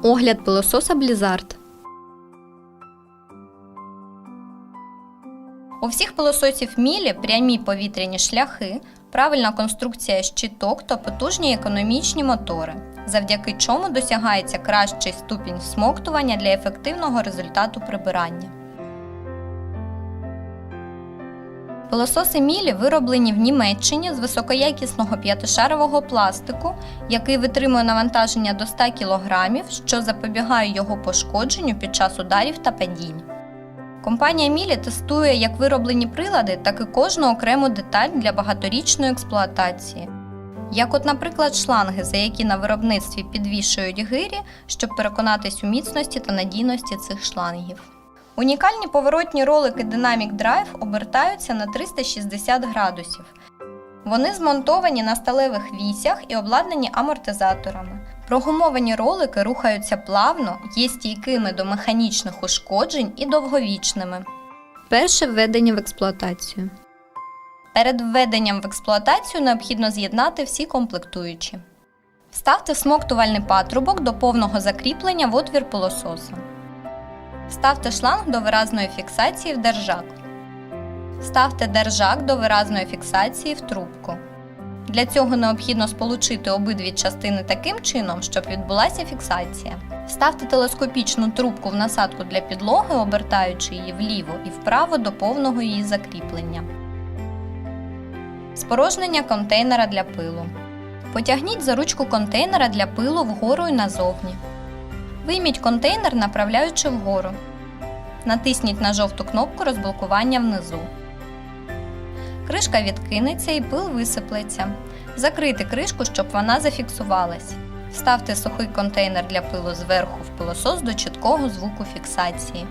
Огляд пилососа Blizzard. У всіх пилососів Мілі прямі повітряні шляхи, правильна конструкція щиток та потужні економічні мотори, завдяки чому досягається кращий ступінь всмоктування для ефективного результату прибирання. Пилососи Мілі вироблені в Німеччині з високоякісного п'ятишарового пластику, який витримує навантаження до 100 кг, що запобігає його пошкодженню під час ударів та падінь. Компанія Мілі тестує як вироблені прилади, так і кожну окрему деталь для багаторічної експлуатації. Як от, наприклад, шланги, за які на виробництві підвішують гирі, щоб переконатись у міцності та надійності цих шлангів. Унікальні поворотні ролики Dynamic Drive обертаються на 360 градусів. Вони змонтовані на сталевих вісях і обладнані амортизаторами. Прогумовані ролики рухаються плавно, є стійкими до механічних ушкоджень і довговічними. Перше введення в експлуатацію. Перед введенням в експлуатацію необхідно з'єднати всі комплектуючі. Вставте всмоктувальний патрубок до повного закріплення в отвір пилососа. Вставте шланг до виразної фіксації в держак. Вставте держак до виразної фіксації в трубку. Для цього необхідно сполучити обидві частини таким чином, щоб відбулася фіксація. Вставте телескопічну трубку в насадку для підлоги, обертаючи її вліво і вправо до повного її закріплення. Спорожнення контейнера для пилу. Потягніть за ручку контейнера для пилу вгору і назовні. Вийміть контейнер, направляючи вгору. Натисніть на жовту кнопку розблокування внизу. Кришка відкинеться і пил висиплеться. Закрийте кришку, щоб вона зафіксувалась. Вставте сухий контейнер для пилу зверху в пилосос до чіткого звуку фіксації.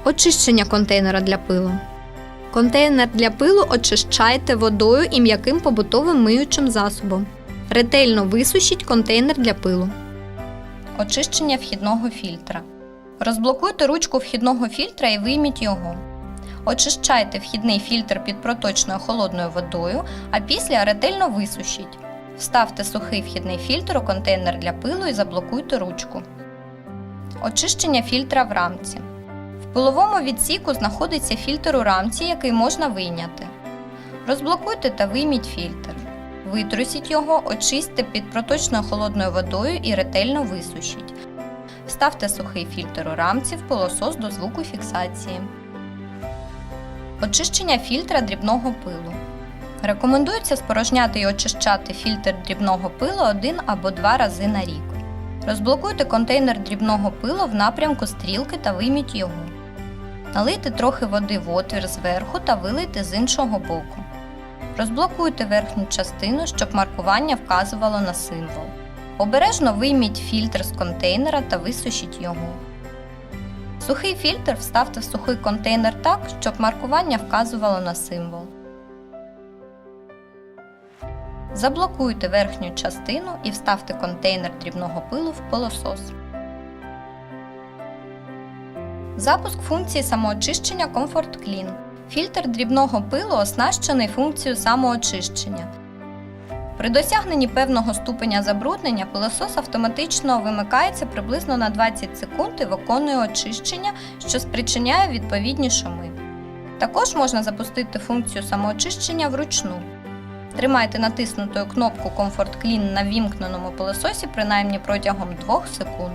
Очищення контейнера для пилу. Контейнер для пилу очищайте водою і м'яким побутовим миючим засобом. Ретельно висушіть контейнер для пилу. Очищення вхідного фільтра. Розблокуйте ручку вхідного фільтра і вийміть його. Очищайте вхідний фільтр під проточною холодною водою, а після ретельно висушіть. Вставте сухий вхідний фільтр у контейнер для пилу і заблокуйте ручку. Очищення фільтра в рамці. В пиловому відсіку знаходиться фільтр у рамці, який можна вийняти. Розблокуйте та вийміть фільтр. Витрусіть його, очистьте під проточною холодною водою і ретельно висушіть. Вставте сухий фільтр у рамці в пилосос до звуку фіксації. Очищення фільтра дрібного пилу. Рекомендується спорожняти і очищати фільтр дрібного пилу 1 або 2 рази на рік. Розблокуйте контейнер дрібного пилу в напрямку стрілки та вийміть його. Налийте трохи води в отвір зверху та вилийте з іншого боку. Розблокуйте верхню частину, щоб маркування вказувало на символ. Обережно вийміть фільтр з контейнера та висушіть його. Сухий фільтр вставте в сухий контейнер так, щоб маркування вказувало на символ. Заблокуйте верхню частину і вставте контейнер дрібного пилу в пилосос. Запуск функції самоочищення Comfort Clean. Фільтр дрібного пилу оснащений функцією самоочищення. При досягненні певного ступеня забруднення пилосос автоматично вимикається приблизно на 20 секунд і виконує очищення, що спричиняє відповідні шуми. Також можна запустити функцію самоочищення вручну. Тримайте натиснутою кнопку Comfort Clean на ввімкненому пилососі принаймні протягом 2 секунд.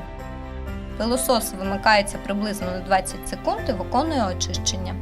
Пилосос вимикається приблизно на 20 секунд і виконує очищення.